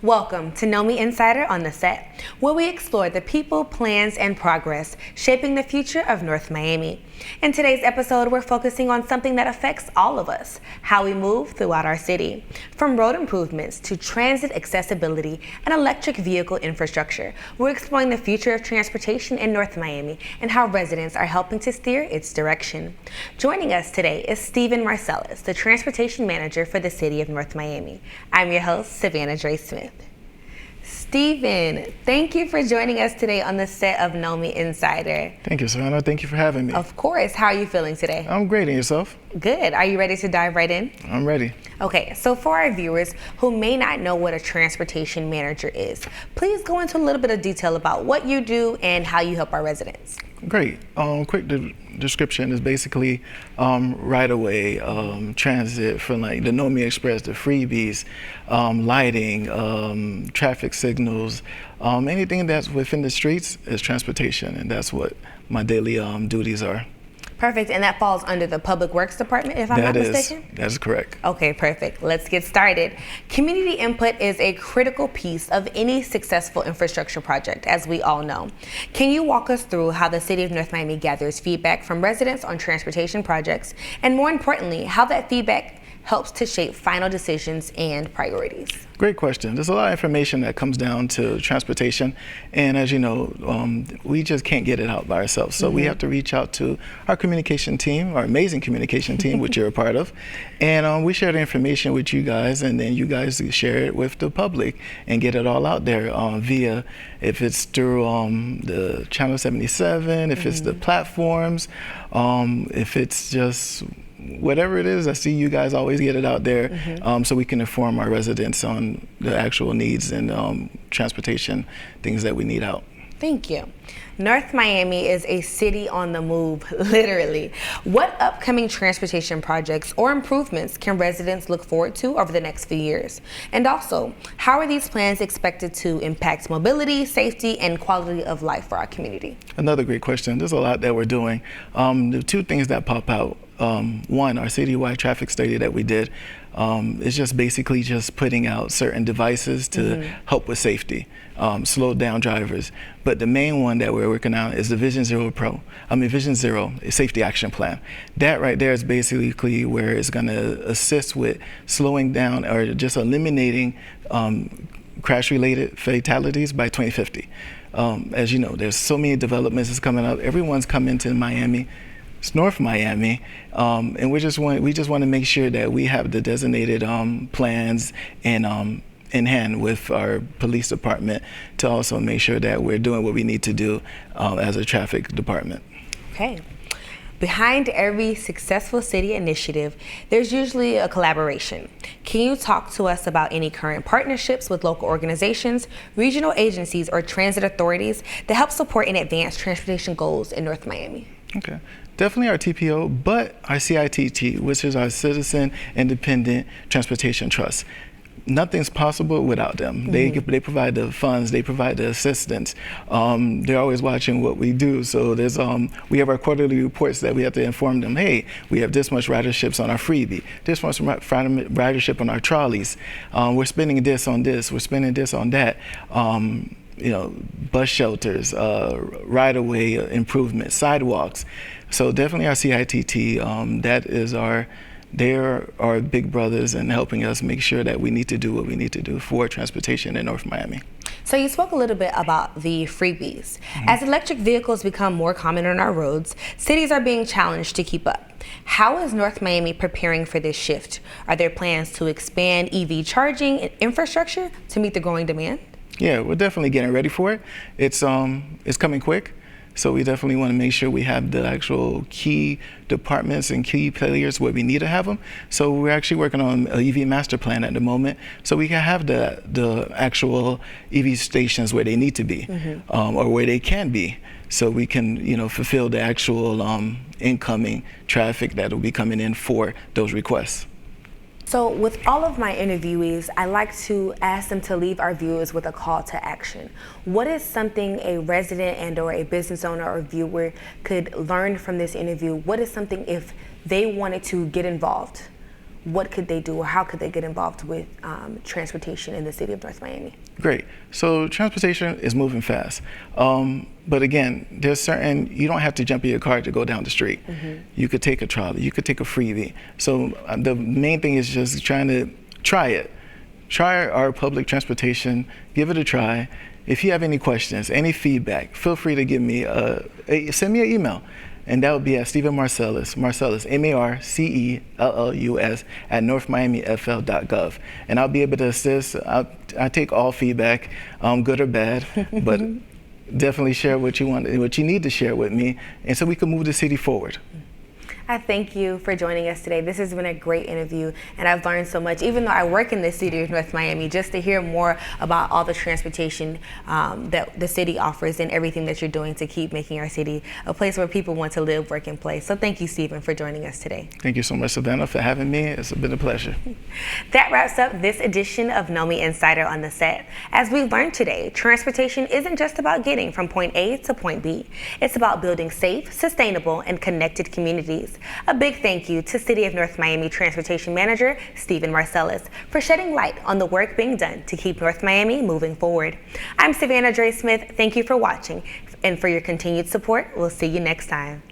Welcome to NoMi Insider on the Set, where we explore the people, plans, and progress shaping the future of North Miami. In today's episode, we're focusing on something that affects all of us, how we move throughout our city. From road improvements to transit accessibility and electric vehicle infrastructure, we're exploring the future of transportation in North Miami and how residents are helping to steer its direction. Joining us today is Stephen Marcellus, the Transportation Manager for the City of North Miami. I'm your host, Savannah Dre Smith. Stephen, thank you for joining us today on the set of NoMi Insider. Thank you, Savannah. Thank you for having me. Of course. How are you feeling today? I'm great. And yourself? Good. Are you ready to dive right in? I'm ready. Okay, so for our viewers who may not know what a transportation manager is, please go into a little bit of detail about what you do and how you help our residents. Great. Quick description is basically right-of-way transit from like the NoMi Express, the freebies, lighting, traffic signals, anything that's within the streets is transportation, and that's what my daily duties are. Perfect, and that falls under the Public Works Department, if I'm not mistaken? That is correct. Okay, perfect. Let's get started. Community input is a critical piece of any successful infrastructure project, as we all know. Can you walk us through how the City of North Miami gathers feedback from residents on transportation projects, and more importantly, how that feedback helps to shape final decisions and priorities? Great question. There's a lot of information that comes down to transportation, and as you know, we just can't get it out by ourselves. So we have to reach out to our communication team, our amazing communication team, which you're a part of, and we share the information with you guys, and then you guys share it with the public and get it all out there via, if it's through the Channel 77, if it's the platforms, if it's just whatever it is. I see you guys always get it out there, so we can inform our residents on the actual needs and transportation things that we need out. Thank you. North Miami is a city on the move, literally. What upcoming transportation projects or improvements can residents look forward to over the next few years? And also, how are these plans expected to impact mobility, safety, and quality of life for our community? Another great question. There's a lot that we're doing. The two things that pop out. One, our citywide traffic study that we did is just basically just putting out certain devices to help with safety, slow down drivers. But the main one that we're working on is the Vision Zero, a safety action plan. That right there is basically where it's going to assist with slowing down or just eliminating crash-related fatalities by 2050. As you know, there's so many developments that's coming up. Everyone's coming to Miami. It's North Miami, and we just want to make sure that we have the designated plans and in hand with our police department to also make sure that we're doing what we need to do as a traffic department. Okay. Behind every successful city initiative, there's usually a collaboration. Can you talk to us about any current partnerships with local organizations, regional agencies, or transit authorities that help support and advance transportation goals in North Miami? Okay. Definitely our TPO, but our CITT, which is our Citizen Independent Transportation Trust. Nothing's possible without them. They provide the funds, they provide the assistance. They're always watching what we do. So there's we have our quarterly reports that we have to inform them. Hey, we have this much riderships on our freebie, this much ridership on our trolleys. We're spending this on this. We're spending this on that. You know, bus shelters, right-of-way improvements, sidewalks. So definitely our CITT, that is they're our big brothers in helping us make sure that we need to do what we need to do for transportation in North Miami. So you spoke a little bit about the freebies. As electric vehicles become more common on our roads, cities are being challenged to keep up. How is North Miami preparing for this shift? Are there plans to expand EV charging infrastructure to meet the growing demand? Yeah, we're definitely getting ready for it. It's coming quick. So we definitely want to make sure we have the actual key departments and key players where we need to have them. So we're actually working on an EV master plan at the moment, so we can have the actual EV stations where they need to be, or where they can be, so we can fulfill the actual incoming traffic that will be coming in for those requests. So with all of my interviewees, I like to ask them to leave our viewers with a call to action. What is something a resident and or a business owner or viewer could learn from this interview? What is something if they wanted to get involved? what could they do, or how could they get involved with transportation in the city of North Miami? Great. So transportation is moving fast. But again, you don't have to jump in your car to go down the street. You could take a trolley, you could take a freebie. So the main thing is just trying to try it. Try our public transportation, give it a try. If you have any questions, any feedback, feel free to give me send me an email. And that would be at Stephen Marcellus, Marcellus, Marcellus, at northmiamifl.gov. And I'll be able to assist. I take all feedback, good or bad, but definitely share what you want, what you need to share with me, and so we can move the city forward. I thank you for joining us today. This has been a great interview, and I've learned so much. Even though I work in the city of North Miami, just to hear more about all the transportation that the city offers and everything that you're doing to keep making our city a place where people want to live, work, and play. So thank you, Stephen, for joining us today. Thank you so much, Savannah, for having me. It's been a pleasure. That wraps up this edition of NoMi Insider on the Set. As we learned today, transportation isn't just about getting from point A to point B. It's about building safe, sustainable, and connected communities. A big thank you to City of North Miami Transportation Manager Stephen Marcellus for shedding light on the work being done to keep North Miami moving forward. I'm Savannah Dre Smith. Thank you for watching and for your continued support. We'll see you next time.